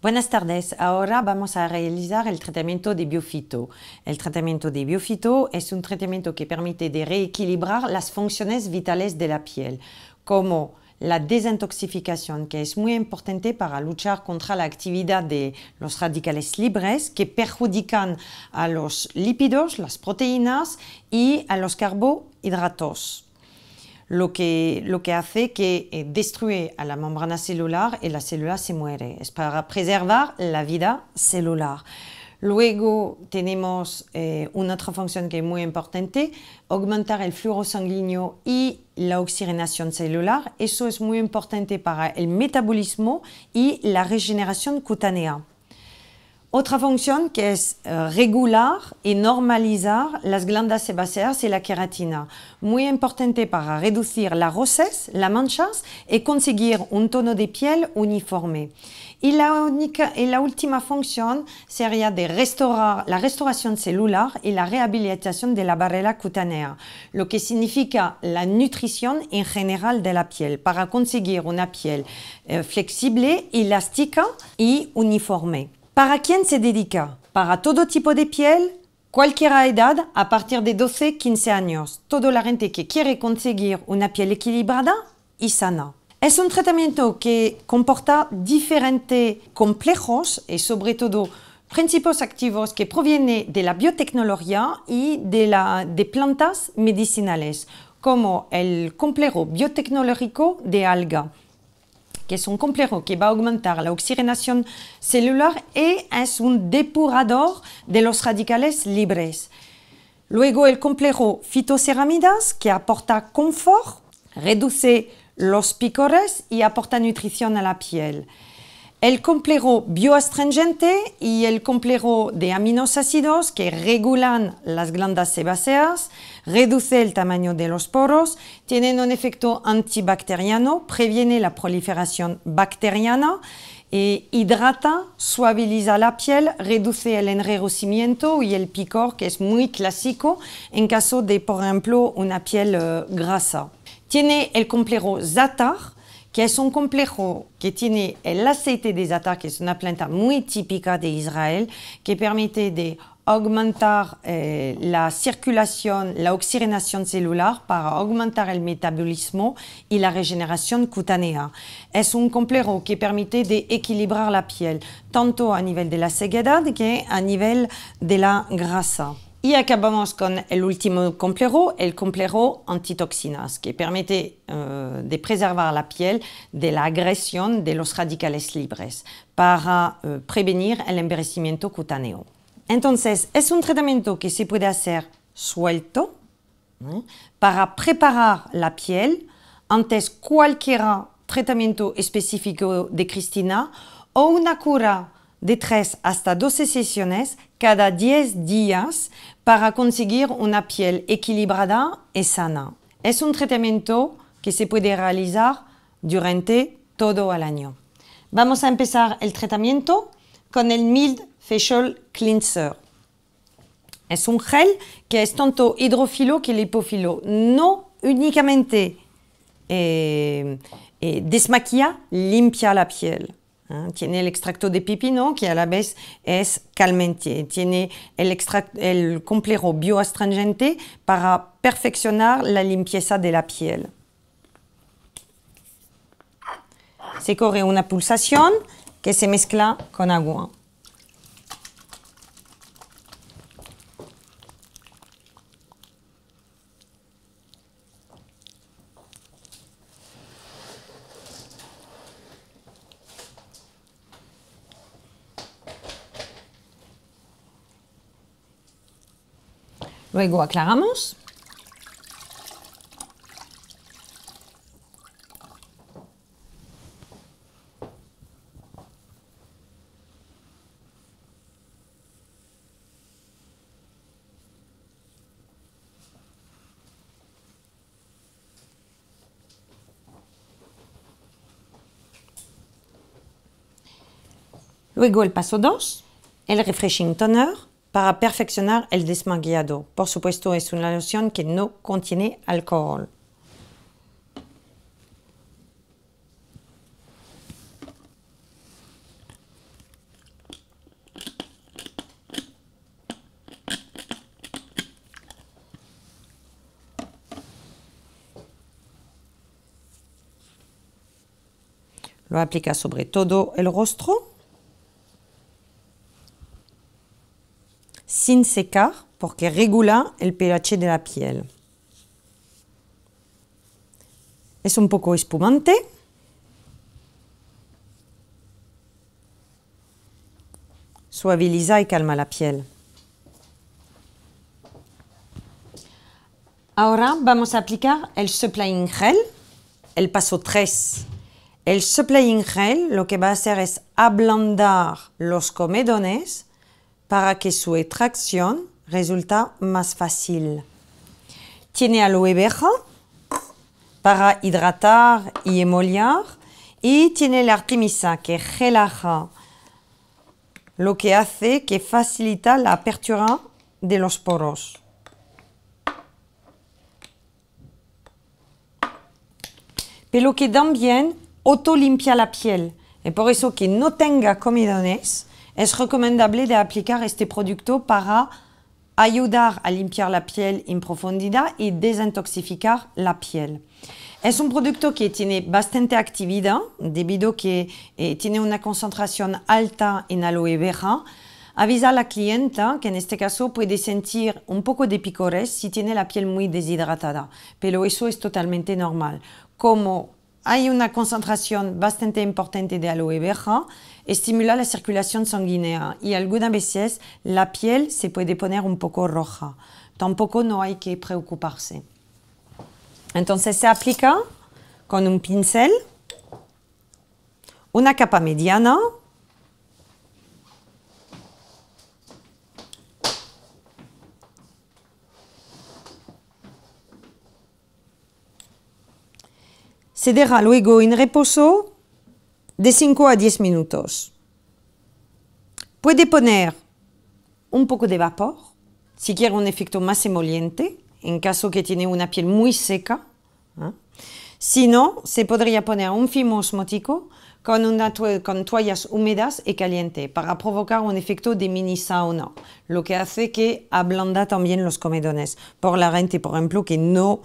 Buenas tardes, ahora vamos a realizar el tratamiento de biofito. El tratamiento de biofito es un tratamiento que permite de reequilibrar las funciones vitales de la piel, como la desintoxicación, que es muy importante para luchar contra la actividad de los radicales libres que perjudican a los lípidos, las proteínas y a los carbohidratos. Lo que hace que destruye a la membrana celular y la célula se muere. Es para preservar la vida celular. Luego tenemos una otra función que es muy importante, aumentar el flujo sanguíneo y la oxigenación celular. Eso es muy importante para el metabolismo y la regeneración cutánea. Otra función que es regular y normalizar las glándulas sebáceas y la queratina. Muy importante para reducir las roces, las manchas y conseguir un tono de piel uniforme. Y la última función sería de restaurar la restauración celular y la rehabilitación de la barrera cutánea, lo que significa la nutrición en general de la piel para conseguir una piel flexible, elástica y uniforme. ¿Para quién se dedica? Para todo tipo de piel, cualquier edad, a partir de 12-15 años. Toda la gente que quiere conseguir una piel equilibrada y sana. Es un tratamiento que comporta diferentes complejos y sobre todo principios activos que provienen de la biotecnología y de plantas medicinales, como el complejo biotecnológico de alga, que es un complejo que va a aumentar la oxigenación celular y es un depurador de los radicales libres. Luego el complejo fitoceramidas, que aporta confort, reduce los picores y aporta nutrición a la piel. El complejo bioastringente y el complejo de aminoácidos que regulan las glándulas sebáceas, reduce el tamaño de los poros, tienen un efecto antibacteriano, previene la proliferación bacteriana, hidrata, suaviza la piel, reduce el enrojecimiento y el picor, que es muy clásico en caso de, por ejemplo, una piel grasa. Tiene el complejo za'atar, que es un complejo que tiene el aceite de za'atar, que es una planta muy típica de Israel, que permite de aumentar la circulación, la oxigenación celular para aumentar el metabolismo y la regeneración cutánea. Es un complejo que permite de equilibrar la piel, tanto a nivel de la sequedad que a nivel de la grasa. Y acabamos con el último complejo, el complejo antitoxinas, que permite de preservar la piel de la agresión de los radicales libres para prevenir el envejecimiento cutáneo. Entonces, es un tratamiento que se puede hacer suelto para preparar la piel antes cualquier tratamiento específico de Cristina o una cura de 3 hasta 12 sesiones cada 10 días para conseguir una piel equilibrada y sana. Es un tratamiento que se puede realizar durante todo el año. Vamos a empezar el tratamiento con el Mild Facial Cleanser. Es un gel que es tanto hidrófilo que lipófilo. No únicamente desmaquilla, limpia la piel. Tiene el extracto de pepino que a la vez es calmante. Tiene el complejo bioastringente para perfeccionar la limpieza de la piel. Se corre una pulsación que se mezcla con agua. Luego aclaramos. Luego el paso 2, el Refreshing Toner, para perfeccionar el desmaquillado. Por supuesto, es una loción que no contiene alcohol. Lo aplica sobre todo el rostro, sin secar, porque regula el pH de la piel. Es un poco espumante. Suaviza y calma la piel. Ahora vamos a aplicar el supplying gel, el paso 3. El supplying gel lo que va a hacer es ablandar los comedones para que su extracción resulte más fácil. Tiene aloe vera para hidratar y emoliar, y tiene la artemisa que relaja, lo que hace que facilita la apertura de los poros. Pero que también autolimpia la piel, y por eso que no tenga comedones, es recomendable de aplicar este producto para ayudar a limpiar la piel en profundidad y desintoxicar la piel. Es un producto que tiene bastante actividad debido a que tiene una concentración alta en aloe vera. Avisa a la clienta que en este caso puede sentir un poco de picores si tiene la piel muy deshidratada, pero eso es totalmente normal. Como hay una concentración bastante importante de aloe vera, estimula la circulación sanguínea y algunas veces la piel se puede poner un poco roja. Tampoco no hay que preocuparse. Entonces se aplica con un pincel, una capa mediana, se deja luego en reposo de 5 a 10 minutos. Puede poner un poco de vapor, si quiere un efecto más emoliente, en caso que tiene una piel muy seca. Si no, se podría poner un film osmótico con toallas húmedas y calientes para provocar un efecto de mini sauna, lo que hace que ablanda también los comedones. Por la gente, por ejemplo, que no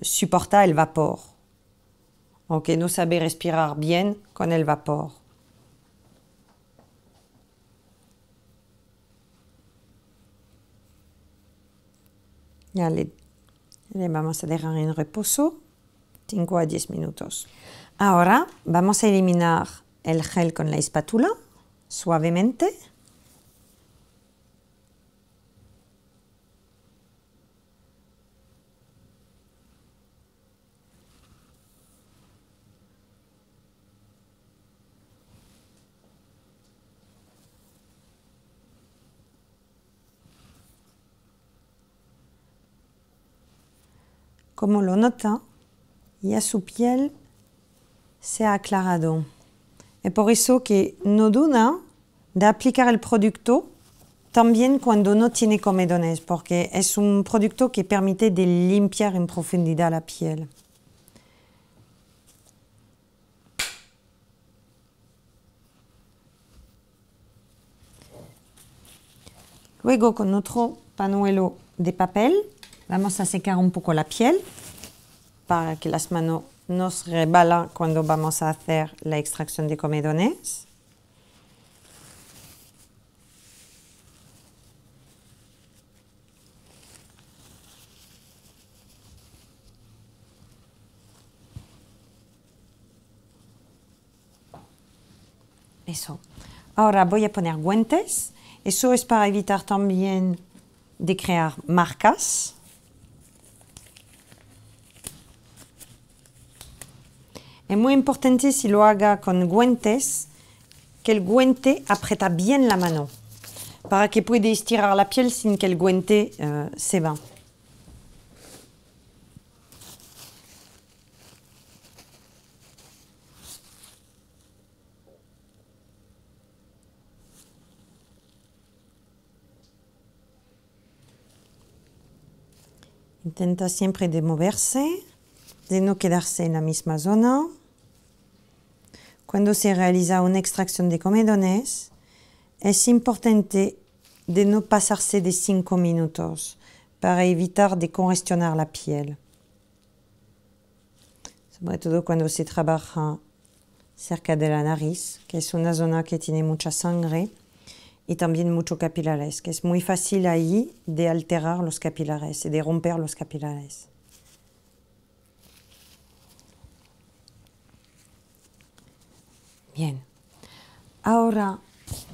soporta el vapor o que no sabe respirar bien con el vapor. Ya le vamos a dejar en reposo 5 a 10 minutos. Ahora vamos a eliminar el gel con la espátula suavemente. Como lo nota, ya su piel se ha aclarado. Es por eso que no duda de aplicar el producto también cuando no tiene comedones, porque es un producto que permite de limpiar en profundidad la piel. Luego, con otro pañuelo de papel, vamos a secar un poco la piel para que las manos no se resbalen cuando vamos a hacer la extracción de comedones. Eso. Ahora voy a poner guantes. Eso es para evitar también de crear marcas. Es muy importante si lo haga con guantes, que el guante aprieta bien la mano, para que pueda estirar la piel sin que el guante se va. Intenta siempre de moverse, de no quedarse en la misma zona. Cuando se realiza una extracción de comedones, es importante de no pasarse de 5 minutos para evitar de congestionar la piel. Sobre todo cuando se trabaja cerca de la nariz, que es una zona que tiene mucha sangre y también muchos capilares, que es muy fácil ahí de alterar los capilares y de romper los capilares. Bien, ahora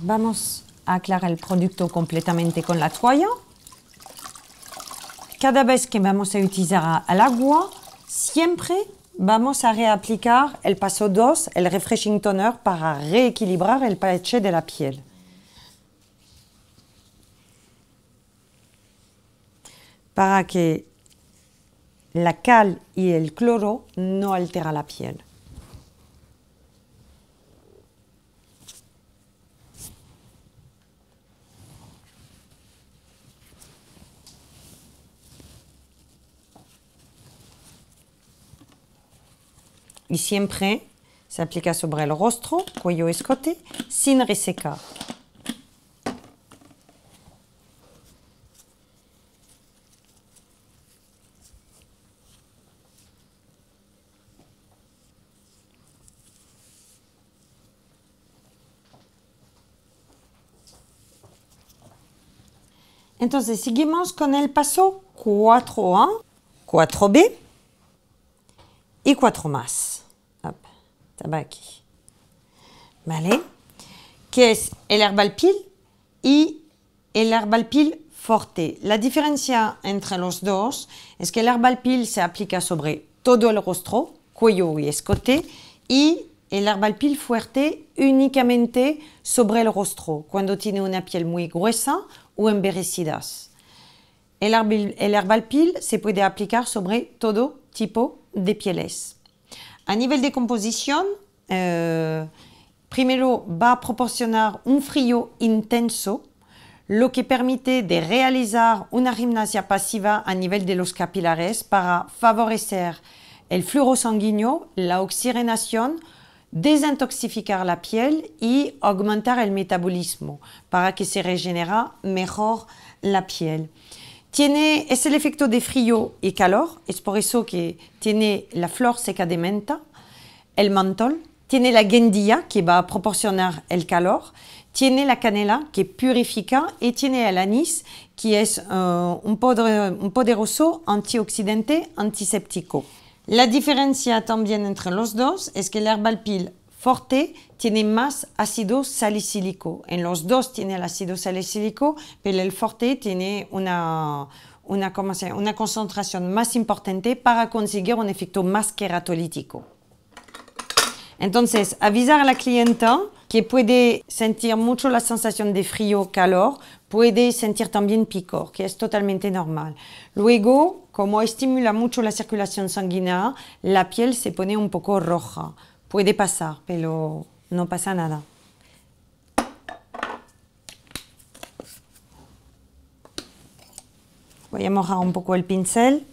vamos a aclarar el producto completamente con la toalla. Cada vez que vamos a utilizar el agua, siempre vamos a reaplicar el paso 2, el refreshing toner, para reequilibrar el pH de la piel. Para que la cal y el cloro no alteren la piel. Y siempre se aplica sobre el rostro, cuello, escote, sin resecar. Entonces, seguimos con el paso 4A, 4B y 4 más. Hop, estaba aquí. ¿Vale? Que es el Herbal Peel y el Herbal Peel Forte. La diferencia entre los dos es que el Herbal Peel se aplica sobre todo el rostro, cuello y escote, y el Herbal Peel Fuerte únicamente sobre el rostro, cuando tiene una piel muy gruesa o envejecidas. El Herbal Peel se puede aplicar sobre todo tipo de pieles. A nivel de composición, primero va a proporcionar un frío intenso, lo que permite de realizar una gimnasia pasiva a nivel de los capilares para favorecer el flujo sanguíneo, la oxigenación, desintoxicar la piel y aumentar el metabolismo para que se regenere mejor la piel. Es el efecto de frío y calor, es por eso que tiene la flor seca de menta, el mentol, tiene la guindilla que va a proporcionar el calor, tiene la canela que purifica y tiene el anís que es un poderoso antioxidante antiséptico. La diferencia también entre los dos es que el Herbal Peel Forte tiene más ácido salicílico. En los dos tiene el ácido salicílico, pero el Forte tiene una concentración más importante para conseguir un efecto más queratolítico. Entonces, avisar a la clienta que puede sentir mucho la sensación de frío, calor, puede sentir también picor, que es totalmente normal. Luego, como estimula mucho la circulación sanguínea, la piel se pone un poco roja. Puede pasar, pero no pasa nada. Voy a mojar un poco el pincel.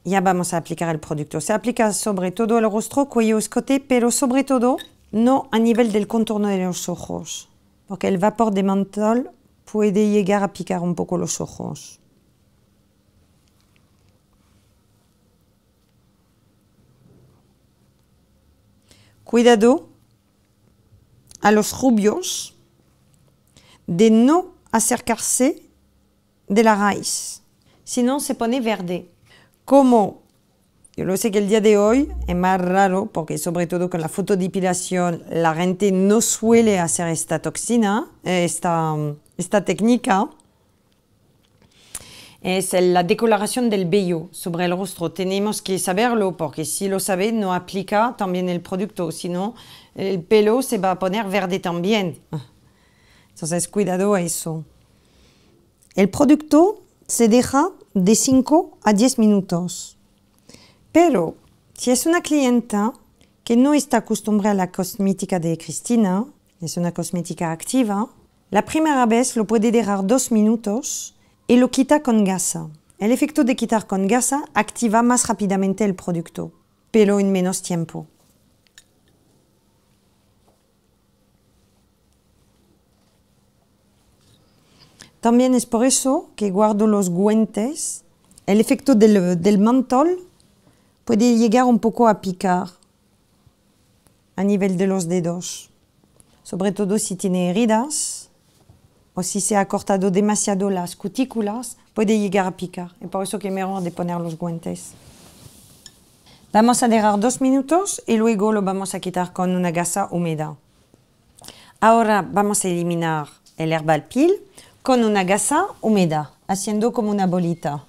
Ya vamos a aplicar el producto. Se aplica sobre todo el rostro, cuello, escote, pero sobre todo no a nivel del contorno de los ojos, porque el vapor de mentol puede llegar a picar un poco los ojos. Cuidado a los rubios de no acercarse de la raíz, si no se pone verde. Como yo lo sé que el día de hoy es más raro, porque sobre todo con la fotodepilación la gente no suele hacer esta toxina, esta técnica, es la decoloración del vello sobre el rostro. Tenemos que saberlo, porque si lo sabe no aplica también el producto, si no el pelo se va a poner verde también. Entonces cuidado a eso. El producto se deja de 5 a 10 minutos. Pero si es una clienta que no está acostumbrada a la cosmética de Cristina, es una cosmética activa, la primera vez lo puede dejar 2 minutos y lo quita con gasa. El efecto de quitar con gasa activa más rápidamente el producto, pero en menos tiempo. También es por eso que guardo los guantes el efecto del mentol puede llegar un poco a picar a nivel de los dedos, sobre todo si tiene heridas o si se ha cortado demasiado las cutículas, puede llegar a picar. Y por eso que es mejor de poner los guantes. Vamos a dejar 2 minutos y luego lo vamos a quitar con una gasa húmeda. Ahora vamos a eliminar el herbal peel con una gasa húmeda, haciendo como una bolita.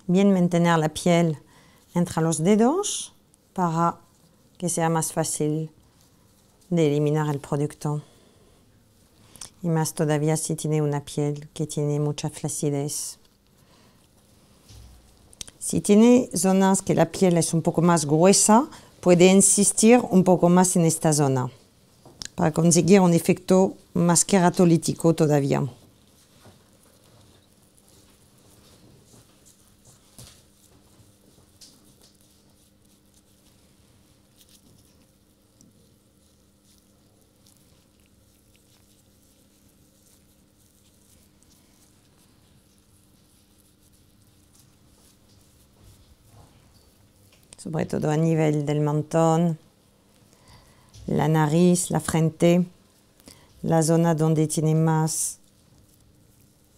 Bien mantener la piel entre los dedos para que sea más fácil de eliminar el producto. Y más todavía si tiene una piel que tiene mucha flacidez. Si tiene zonas que la piel es un poco más gruesa, puede insistir un poco más en esta zona para conseguir un efecto más queratolítico todavía. Sobre todo a nivel del mentón, la nariz, la frente, la zona donde tiene más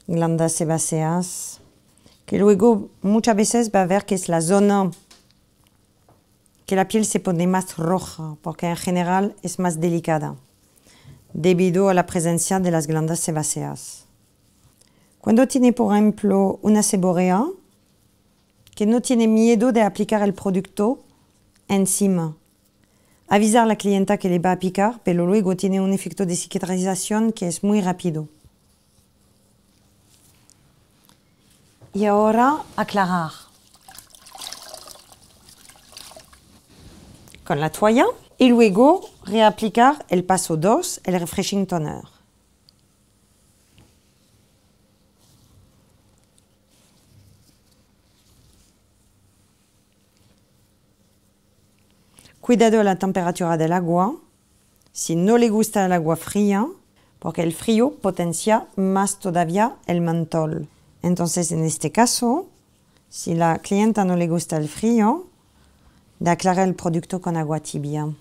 glándulas sebáceas, que luego muchas veces va a ver que es la zona que la piel se pone más roja, porque en general es más delicada, debido a la presencia de las glándulas sebáceas. Cuando tiene, por ejemplo, una seborrea, que no tiene miedo de aplicar el producto encima. Avisar a la clienta que le va a picar, pero luego tiene un efecto de cicatrización que es muy rápido. Y ahora aclarar. Con la toalla y luego reaplicar el paso 2, el refreshing toner. Cuidado a la temperatura del agua, si no le gusta el agua fría, porque el frío potencia más todavía el mentol. Entonces, en este caso, si la clienta no le gusta el frío, de aclarar el producto con agua tibia.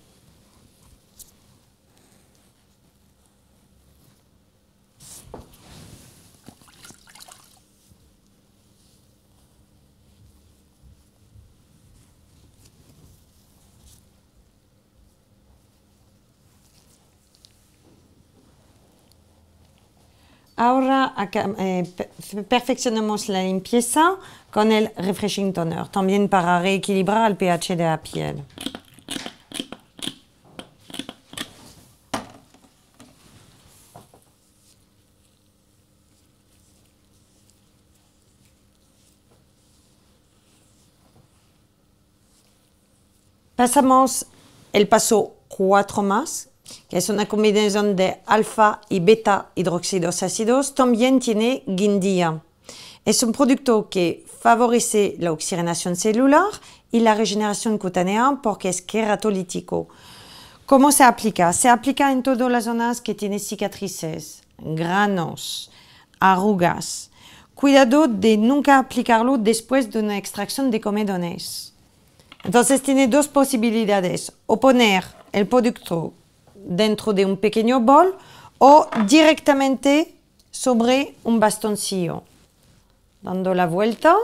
Ahora perfeccionamos la limpieza con el refreshing toner, también para reequilibrar el pH de la piel. Pasamos el paso 4 más, que es una combinación de alfa y beta hidroxidos ácidos, también tiene guindilla. Es un producto que favorece la oxigenación celular y la regeneración cutánea porque es queratolítico. ¿Cómo se aplica? Se aplica en todas las zonas que tienen cicatrices, granos, arrugas. Cuidado de nunca aplicarlo después de una extracción de comedones. Entonces tiene dos posibilidades, o poner el producto dentro de un pequeño bol o directamente sobre un bastoncillo, dando la vuelta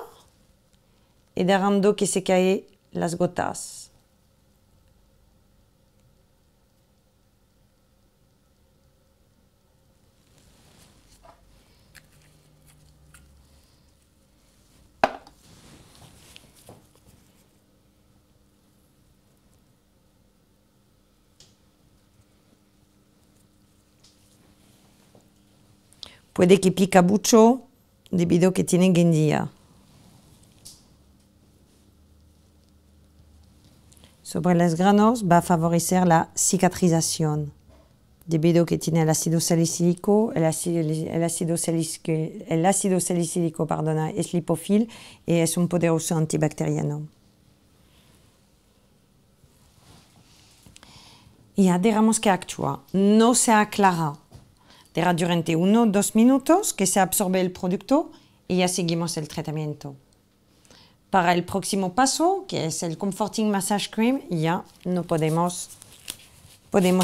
y dejando que se caigan las gotas. Puede que pica mucho debido a que tiene guindilla. sobre los granos va a favorecer la cicatrización, debido a que tiene el ácido salicílico. El ácido salicílico, es lipófil y es un poderoso antibacteriano. Y ya digamos que actúa, no se aclara. Durante 1 o 2 minutos que se absorbe el producto y ya seguimos el tratamiento. Para el próximo paso, que es el Comforting Massage Cream, ya no podemos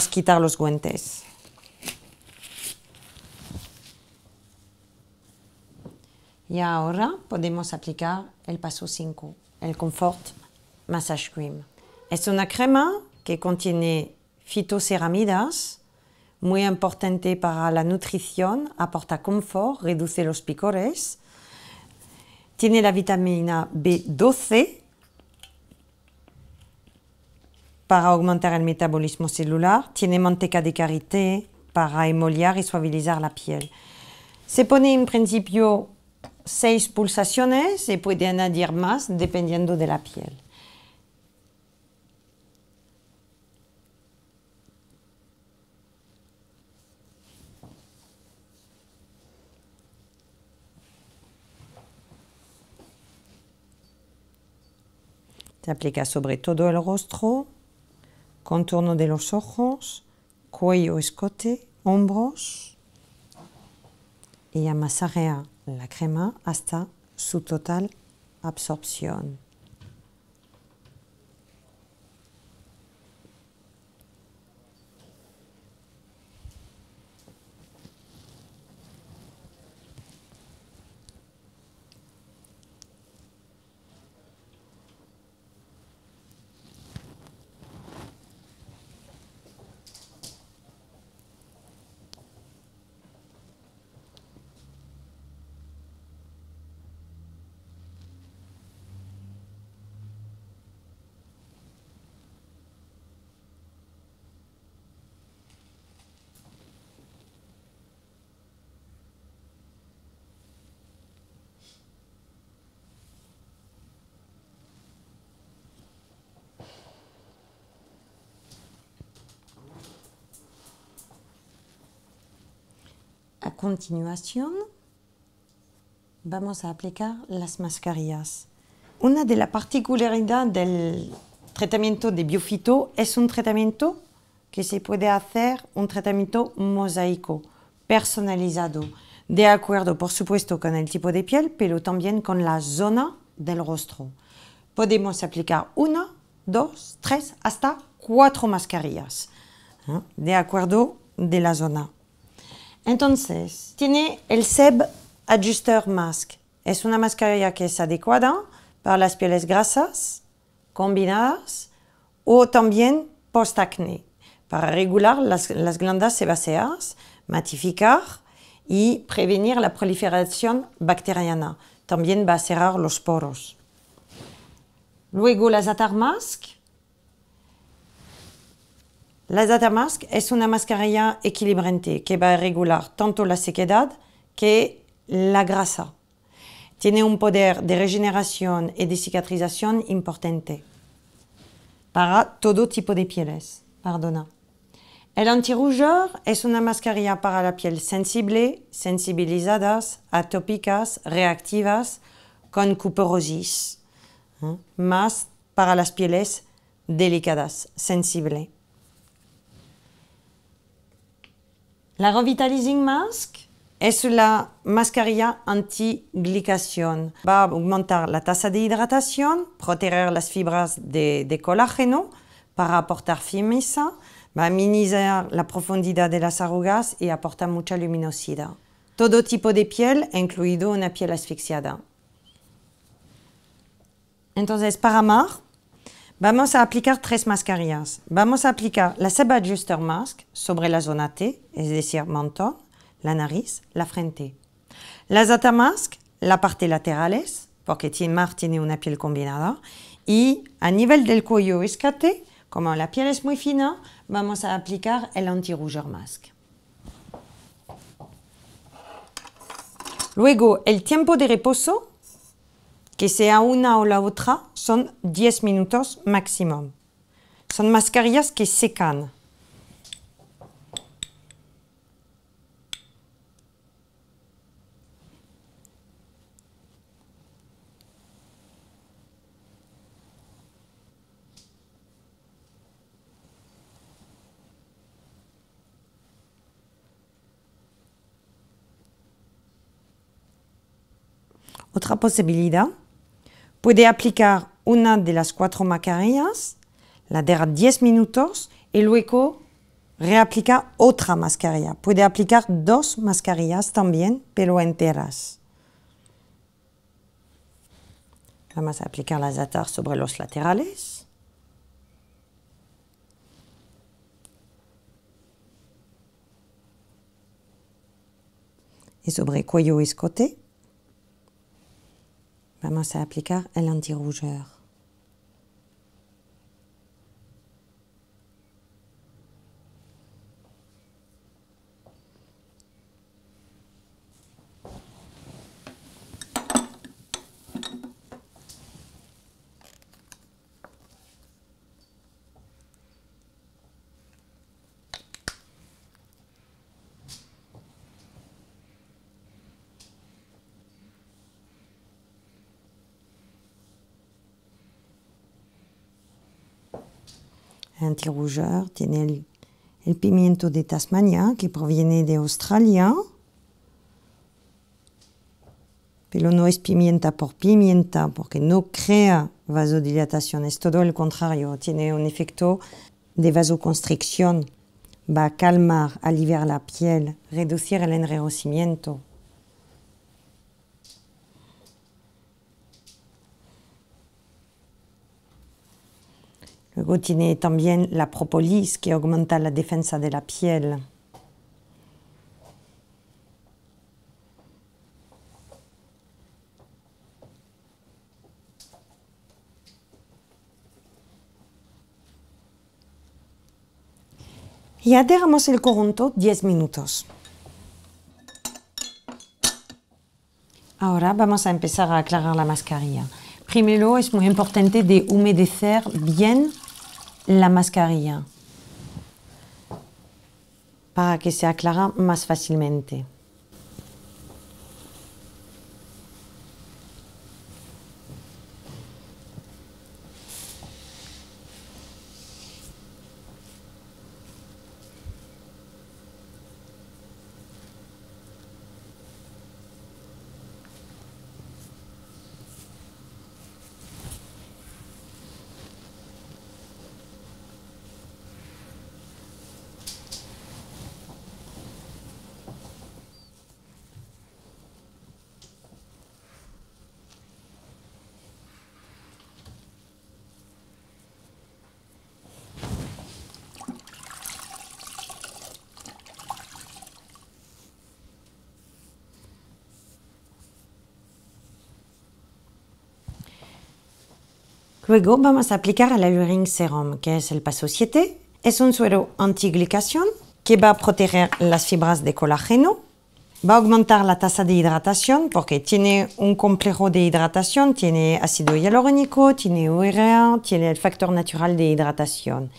quitar los guantes. Y ahora podemos aplicar el paso 5, el Comfort Massage Cream. Es una crema que contiene fitoceramidas, muy importante para la nutrición, aporta confort, reduce los picores. Tiene la vitamina B12 para aumentar el metabolismo celular. Tiene manteca de karité para emoliar y suavizar la piel. Se pone en principio 6 pulsaciones, se puede añadir más dependiendo de la piel. Se aplica sobre todo el rostro, contorno de los ojos, cuello, escote, hombros y amasajea la crema hasta su total absorción. A continuación, vamos a aplicar las mascarillas. Una de las particularidades del tratamiento de biofito es un tratamiento que se puede hacer, un tratamiento mosaico, personalizado, de acuerdo, por supuesto, con el tipo de piel, pero también con la zona del rostro. Podemos aplicar 1, 2, 3, hasta 4 mascarillas, de acuerdo de la zona. Entonces, tiene el Seb Adjuster Mask. Es una mascarilla que es adecuada para las pieles grasas, combinadas, o también post-acné, para regular las glándulas sebáceas, matificar y prevenir la proliferación bacteriana. También va a cerrar los poros. Luego, la Zatar Mask. La Zatar Mask es una mascarilla equilibrante que va a regular tanto la sequedad que la grasa. Tiene un poder de regeneración y de cicatrización importante para todo tipo de pieles. El antirrougeur es una mascarilla para la piel sensible, sensibilizadas, atópicas, reactivas, con cuporosis, más para las pieles delicadas, sensibles. La Revitalizing Mask es la mascarilla anti-glicación. Va a aumentar la tasa de hidratación, proteger las fibras de colágeno para aportar firmeza, va a minimizar la profundidad de las arrugas y aporta mucha luminosidad. Todo tipo de piel, incluido una piel asfixiada. Entonces, para Mar, vamos a aplicar 3 mascarillas. Vamos a aplicar la Seb Adjuster Mask sobre la zona T, es decir, mentón, la nariz, la frente. La Zatar Mask, la parte laterales, porque Mar tiene una piel combinada. Y a nivel del cuello escote, como la piel es muy fina, vamos a aplicar el anti-rougeur mask. Luego, el tiempo de reposo, que sea una o la otra, son 10 minutos máximo. Son mascarillas que secan. Otra posibilidad, puede aplicar una de las 4 mascarillas, la de 10 minutos y luego reaplicar otra mascarilla. Puede aplicar 2 mascarillas también, pero enteras. Vamos a aplicar las atar sobre los laterales. Y sobre cuello y escote. Vamos a aplicar el antirrougeur. El antirrougeur tiene el pimiento de Tasmania, que proviene de Australia, pero no es pimienta por pimienta, porque no crea vasodilatación, es todo el contrario, tiene un efecto de vasoconstricción, va a calmar, aliviar la piel, reducir el enrojecimiento. Luego tiene también la propolis, que aumenta la defensa de la piel. Y adheramos el conjunto 10 minutos. Ahora vamos a empezar a aclarar la mascarilla. Primero es muy importante de humedecer bien la mascarilla para que se aclara más fácilmente. Luego vamos a aplicar el Hyaluronic Serum, que es el paso 7. Es un suero antiglicación que va a proteger las fibras de colágeno, va a aumentar la tasa de hidratación porque tiene un complejo de hidratación, tiene ácido hialurónico, tiene urea, tiene el factor natural de hidratación.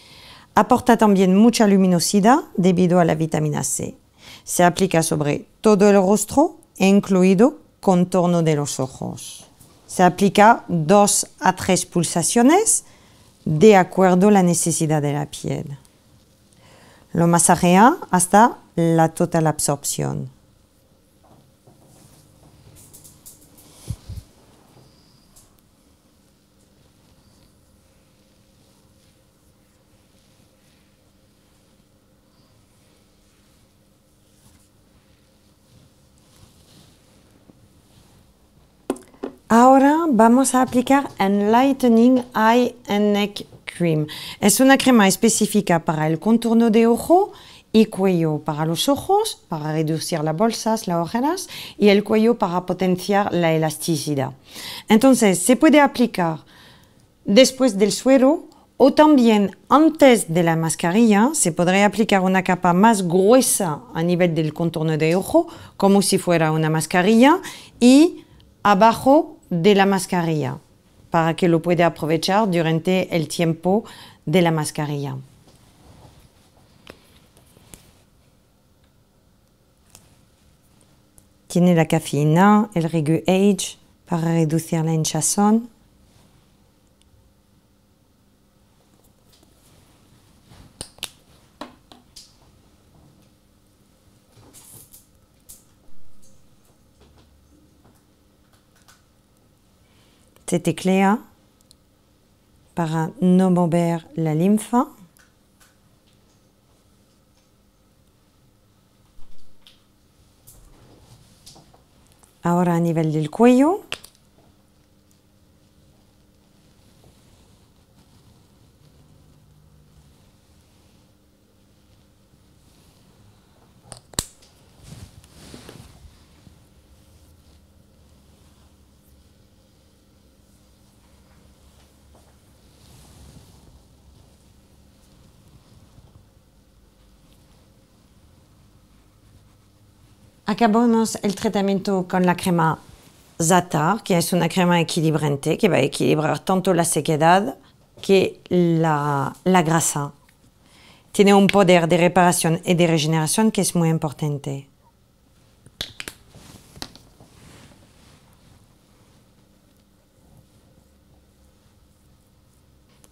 Aporta también mucha luminosidad debido a la vitamina C. Se aplica sobre todo el rostro, incluido contorno de los ojos. Se aplica 2 a 3 pulsaciones de acuerdo a la necesidad de la piel. Lo masajea hasta la total absorción. Ahora vamos a aplicar Enlightening Eye and Neck Cream. Es una crema específica para el contorno de ojo y cuello, para los ojos, para reducir las bolsas, las ojeras, y el cuello para potenciar la elasticidad. Entonces, se puede aplicar después del suero o también antes de la mascarilla. Se podría aplicar una capa más gruesa a nivel del contorno de ojo, como si fuera una mascarilla, y abajo de la mascarilla, para que lo pueda aprovechar durante el tiempo de la mascarilla. Tiene la cafeína, el Regu Age para reducir la hinchazón. Se teclea para no mover la linfa. Ahora a nivel del cuello. Acabamos el tratamiento con la crema Zatar, que es una crema equilibrante que va a equilibrar tanto la sequedad que la grasa. Tiene un poder de reparación y de regeneración que es muy importante.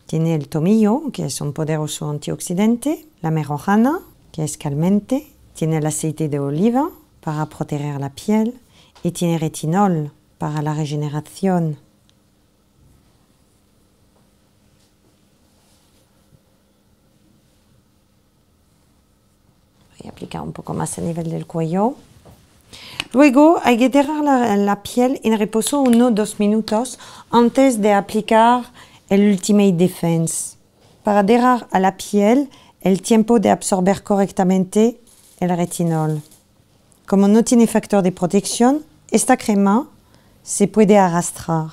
Tiene el tomillo, que es un poderoso antioxidante, la mejorana, que es calmante, tiene el aceite de oliva para proteger la piel y tiene retinol para la regeneración. Voy a aplicar un poco más a nivel del cuello. Luego hay que dejar la piel en reposo 1 o 2 minutos antes de aplicar el Ultimate Defense, para dejar a la piel el tiempo de absorber correctamente el retinol. Como no tiene factor de protección, esta crema se puede arrastrar.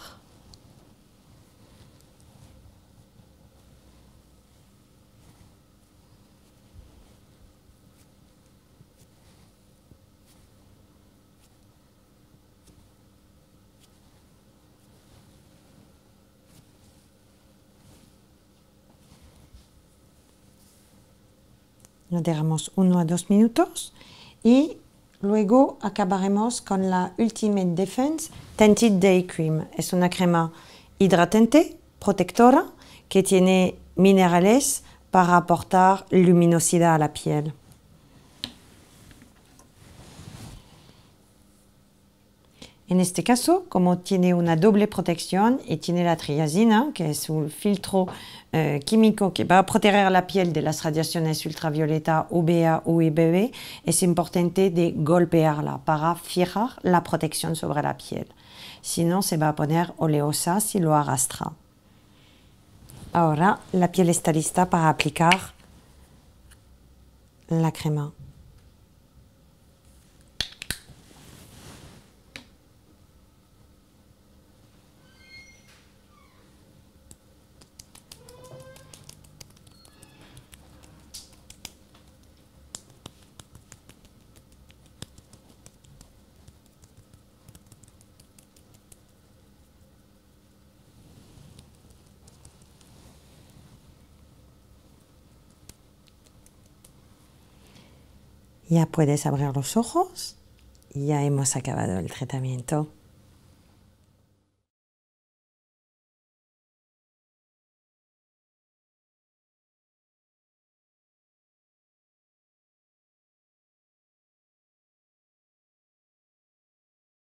Lo dejamos 1 a 2 minutos y luego acabaremos con la Ultimate Defense Tinted Day Cream. Es una crema hidratante, protectora, que tiene minerales para aportar luminosidad a la piel. En este caso, como tiene una doble protección y tiene la triazina, que es un filtro químico que va a proteger la piel de las radiaciones ultravioleta UVA o UVB, es importante de golpearla para fijar la protección sobre la piel. Si no, se va a poner oleosa si lo arrastra. Ahora la piel está lista para aplicar la crema. Ya puedes abrir los ojos y ya hemos acabado el tratamiento.